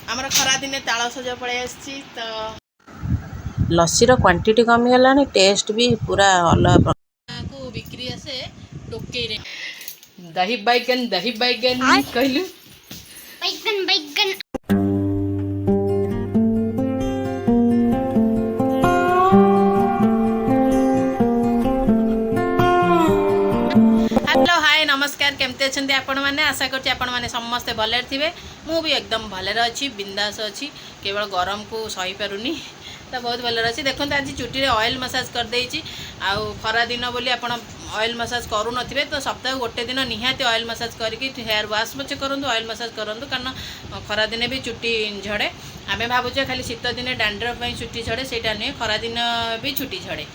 आमर खरा दिने ताल सज पड़े आसी तो लस्सीर क्वांटिटी कमिगलानी टेस्ट भी पूरा अलग को बिक्री आसे टोके रे दही बैगन कहलु बैगन बैगन हेलो हाय नमस्कार केमते अछंती आपण माने आशा करछि आपण माने समस्त भले थिबे मु भी एकदम भले अछि बिंदास अछि केवल गरम को सही पारुनी तो बहुत भले अच्छी देखते आज चुटी ऑयल मसाज कर देछि आउ खरा दिन बोली आपण ऑयल मसाज करू नथिबे तो सप्ताह गोटे दिन निहाती ऑयल मसाज करके हेयर वाश पचे करंतु ऑयल मसाज करंतु कारण खरा दिन भी चुटी झड़े आमे भाबुचे खाली शीत दिन डैंड्रफ पई चुटी झड़े सेटा नहीं खरा दिन भी चुटी झड़े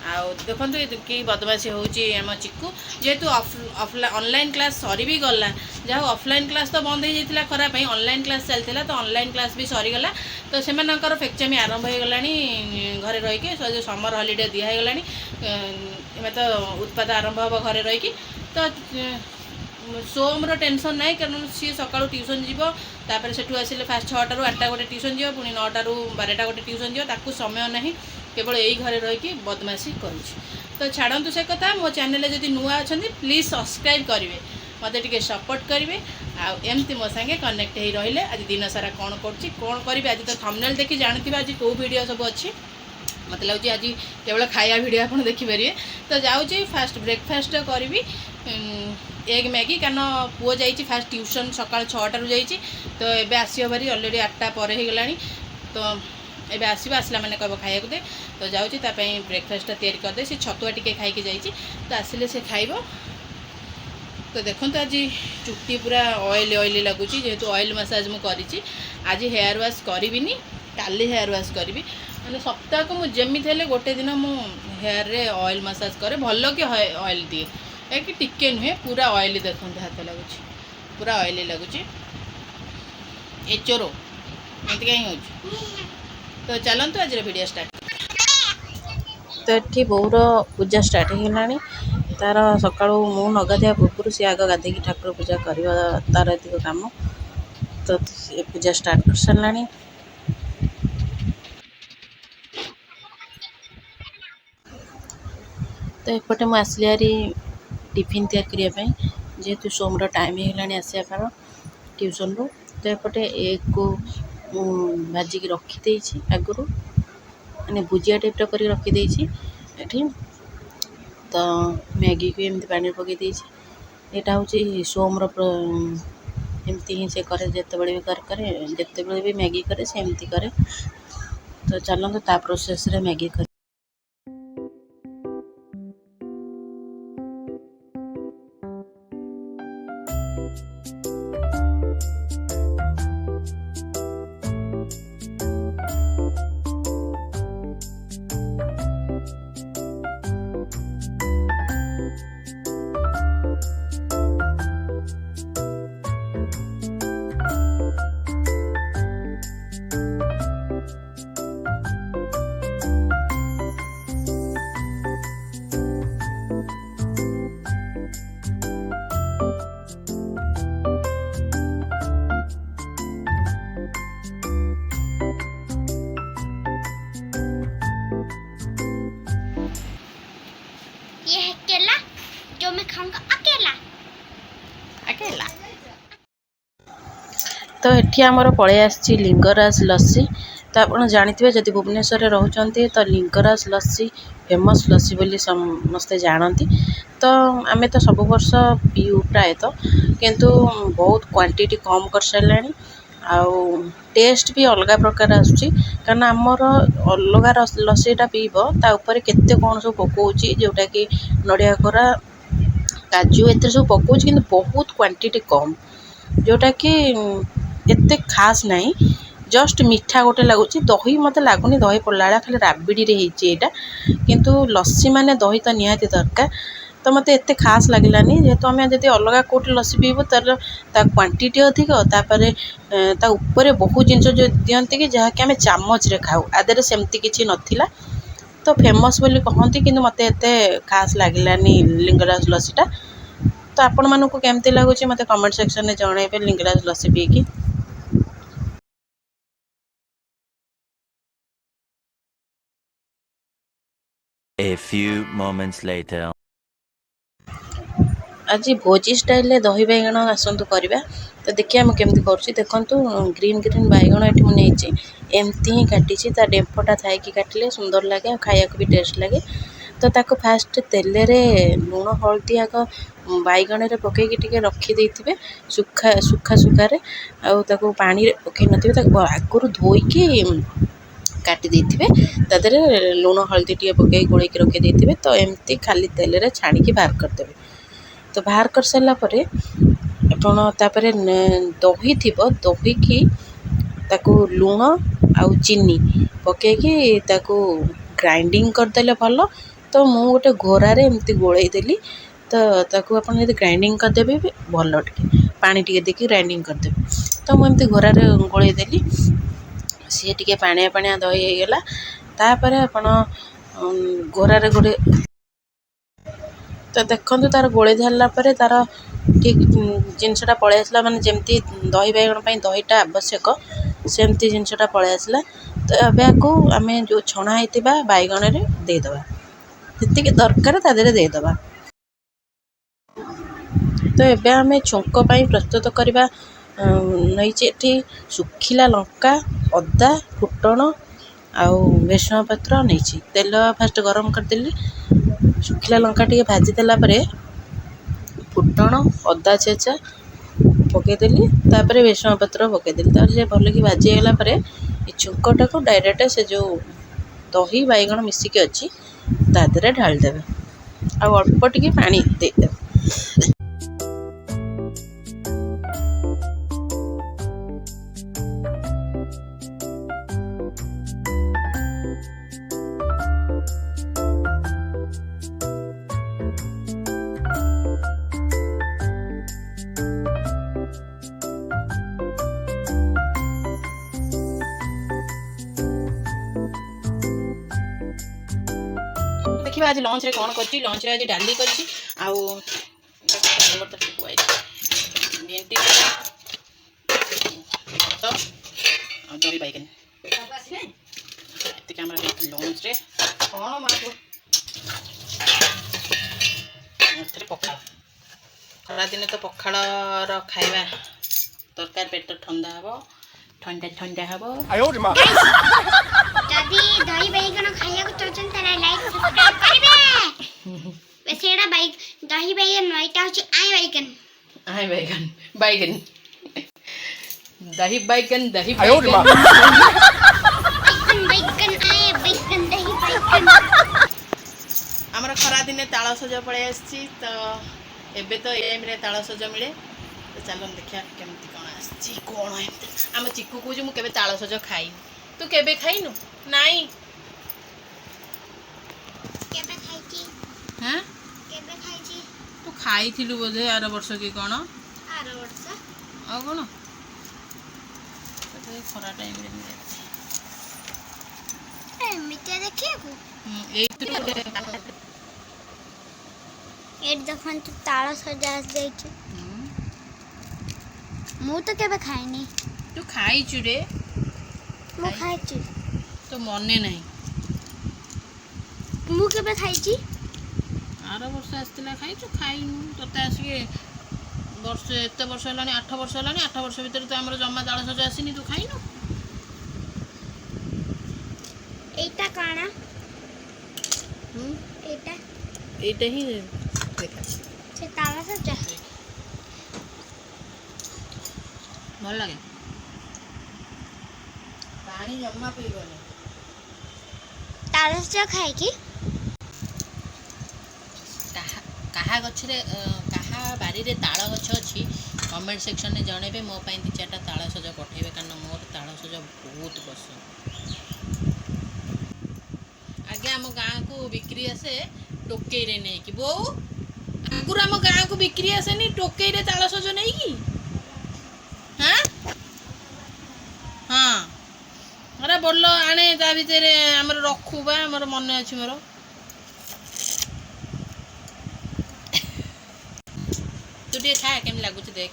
आउ देखो कि बदमाशी होम चिक्कू जेहेतु ऑनलाइन क्लास सरी भी गला जहाँ ऑफलाइन क्लास तो बंद हो जाता खराब ऑनलाइन क्लास चलता तो ऑनलाइन क्लास भी सरीगला तो से फेक्चमी आरंभ हो गला घरे रहीकि जो समर हॉलिडे दिहगला तो उत्पाद आरंभ हम घरे रहीकि तो सोमर टेंशन ना कारण सी सका ट्यूशन जीपर से आसिले फास्ट 6 टा 8टा गोटे ट्यूशन जी पुणी 9 टा 12टा गोटे ट्यूशन जी ताकू समय ना केवल यही घरे रहीकि बदमाशी करुँच तो छाड़ू से कथा मो चैनल जब नुआ अच्छा प्लीज सब्सक्राइब करेंगे मत टे सपोर्ट करेंगे आमती मो सांगे कनेक्ट हो रही आज दिन सारा कौन कौन करी आज तो थंबनेल देखी जानते आज कौ वीडियो सब अच्छी मत लगे आज केवल खाया वीडियो आप देखिपारे तो जाऊँगी फास्ट ब्रेकफास्ट करी एग मैगी कारण पुओ जाइए फास्ट ट्यूशन सका 6टा जाइए तो ये आसो भारी अलरेडी 8टा पर हो गला तो ये आसला मैंने कह खाया दे तो जाऊँगी ब्रेकफास्ट तैयारी करदे से छतुआ टी खाई जाइए तो आसिले से खाइब तो देखो आज चुट्टी पूरा ऑयली ऑयली लगुच जेहेतु ऑयल मसाज मुझे आज हेयर वाश करी काली हेयर वाश करी मैंने सप्ताह को मुझे हेल्ले गोटे दिन मु हेयर रे ऑयल मसाज करे भल कि ऑयल दिए एक टिके नुहे पूरा ऑयली देखते हाथ लगुच पूरा ऑयली लगुच ए चोरो एमती कहीं हो तो चलतु आज वीडियो स्टार्ट तो ये बोर पूजा स्टार्ट होगा तार सका मु न गाधिया पूर्व सी आग गाधे ठाकुर पूजा कर तार एतिक काम तो पूजा स्टार्ट कर सारा तो एपटे मुझे आसली हारी टिफिन तैयारी करने जेहेतु सोमर टाइम होगा आसार ट्यूशन रू तो एपटे एग को भाजिक रखीदे आगु मैंने भुजिया टाइप कर रखीदे ये तो मैगी को एमती पानी पकईदे यहाँ हूँ सोमर एमती ही से करे जिते भी करे जिते भी मैगी करे से एमती करे तो चलते ता प्रोसेस रे मैगी कर ये है केला जो मैं खाऊंगा अकेला अकेला तो ये आमर पलि आसी लिंगराज लस्सी तो आप जानते जब भुवनेश्वर में रोचते तो लिंगराज लस्सी फेमस लस्सी बोली समस्ते जानती तो आम तो सब वर्ष पीऊ प्राय तो किंतु बहुत क्वांटिटी कम कर सारे आउ टेस्ट भी अलग प्रकार आसूँ कारण आमर अलग लस्सीटा पीब तापर केते कौन सब पकाउची जोटा कि नड़िया कोरा काजू एत सब पकाउची किंतु बहुत क्वांटिटी कम जोटा कि एते खास नहीं जस्ट मीठा गोटे लगुच दही मत लगुनि दही पड़ा खाली राबिड़ी होता किंतु लस्सी माने दही तो निहाती दरकार तो मत एत खास लगलानी जेहेतु आम जब अलग कौट लस्सी पीबू तार क्वांटिटी अधिक तापर बहुत जिनस जो दिखती कि जहाँकि आम चामच रे खाऊ आदे सेमती किसी नाला तो फेमस बोली कहती कि मत एत खास लगलानी लिंगराज लस्सीटा तो आपण मानक केमती लगुच मत कमेंट सेक्शन में जनइबे लिंगराज लस्सी Peaky. A few moments later. आज भोजी स्टाइल दही बैगण आसतु करवा तो देखिए मुझे केमती करुँची देखु ग्रीन ग्रीन बैगण ये मुझे एमती ही काटी ता डेम्फटा थाई काटिले सुंदर लगे खाया भी टेस्ट लगे तो ताको फास्ट तेल रे लुण हल्दी आग बैगण पकईकि रखिदे सुखा सुखा सुखारे आउ पानी पकई नथिबे आगुरी धोईकी काटी देथिबे तादरे लुण हल्दी टी पकई गोलैकी रखिदे तो एमती खाली तेल रे छाणिकी बाहर करदेबे तो बाहर कर सारा परे आपण तापरे दही थिबो दही की ताकू लुण आउ चीनी पकईकी ताकू ग्राइंडिंग करदेले भल तो मु गोटे घोरारे एमती गोलई देली तो ताकू आपण यदि ग्राइंडिंग करदेबे भल टिके पानी टिके देकी ग्राइंडिंग करदेबे तो मु एमती घोरारे गोलई देली सी टिके पानिया पानिया दही हो गला तापरे आपण घोरारे गोटे तो देखो तार गोले धरला तार ठीक जिनसटा पलि आसला माने जमती दही बैगण दहीटा आवश्यक सेमती जिनसटा पलि आसला तो एबे आम जो छणा होता बैगण रे देदेबा जी दरकार तादेह देदेबा तो एबे आम छुंक प्रस्तुत करवा नहीं सुखिला लंका अदा फुटण आउ भेसुआ पत्र नहीं तेल फास्ट गरम करदेली सुखिला लंका टी भाजी देला परे फुटण अदा छेचा पकईदेली तापर भेसुआ पत्र पकईदेली तार से भल कि भाजीगला छुंकटा को डायरेक्ट से जो दही बैगण मिसिकी अच्छी तादे ढालदेवे आ अल्प टिके पानी देदेवे देखिए आज लंच रे कौन करछि लंच रे आज डाली करछि आउ भेंडी तो दही बैगन एतिक हमरा लंच रे कौन माको पखाड़ खरा दिन तो पखाड़ र खाइबा तरकार पेट ठंडा हबो ठंडा ठंडा हबो जदी दही बैगन खाइया को चाहछन तारा लाइक सब्सक्राइब करबे वैसे एडा दही बैगन नइटा होची आई बैगन बैगन दही बैगन दही बैगन आए बैगन दही बैगन हमर खरा दिने ताଳ सज पळे आछि तो एबे तो एम रे ताଳ सज मिले तो चलो देखिया केमती कोन आछि कोन एमती हम चिक्कू को जे मु केबे ताଳ सज खाई तू केबे खाइनु नाई केबे खाइची हां केबे खाइची तू खाइथिलु बोधे आर वर्ष की कोन आर वर्ष आ कोन तो खरा टाइम रे मिले ए मिटे देखिए को एट देखन तू ताଳ सजा जाइछ मु तो केबे खाइनी तू खाइछु रे मु खाइची तो मने नहीं मु केबे खाइची आर वर्ष आस्तिला खाइछु खाइनु तते आसी वर्ष एते वर्ष हलानी 8 वर्ष हलानी 8 वर्ष भीतर तो हमर जम्मा ताळ सजा आसीनी तू खाइनु एटा काना एटा ही देखा से ताଳ सजा भल लगे पानी जम्मा पी गले ताळ सजा खाइ की कहा गछरे कहा बारी रे ताळ गछ अछि कमेंट सेक्शन में जणेबे मो पई 2-4टा ताळ सजा पठेबे कारण मोर ताळ सजा बहुत पसंद आगे हम गाँ को बिक्री आसे टोकई रे नहीं कि बो आगुर हम गाँ को बिक्री आसे नहीं टोकई रे ताळ सज नहीं कि हाँ हाँ अरे बोल आने ता भीतर आमर रखू बा आमर मन अच्छी मोर तू टे खा केम लगुच देख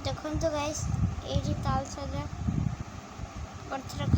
देखो तो गाइस ये जी ताल सजा କରିଥିଲ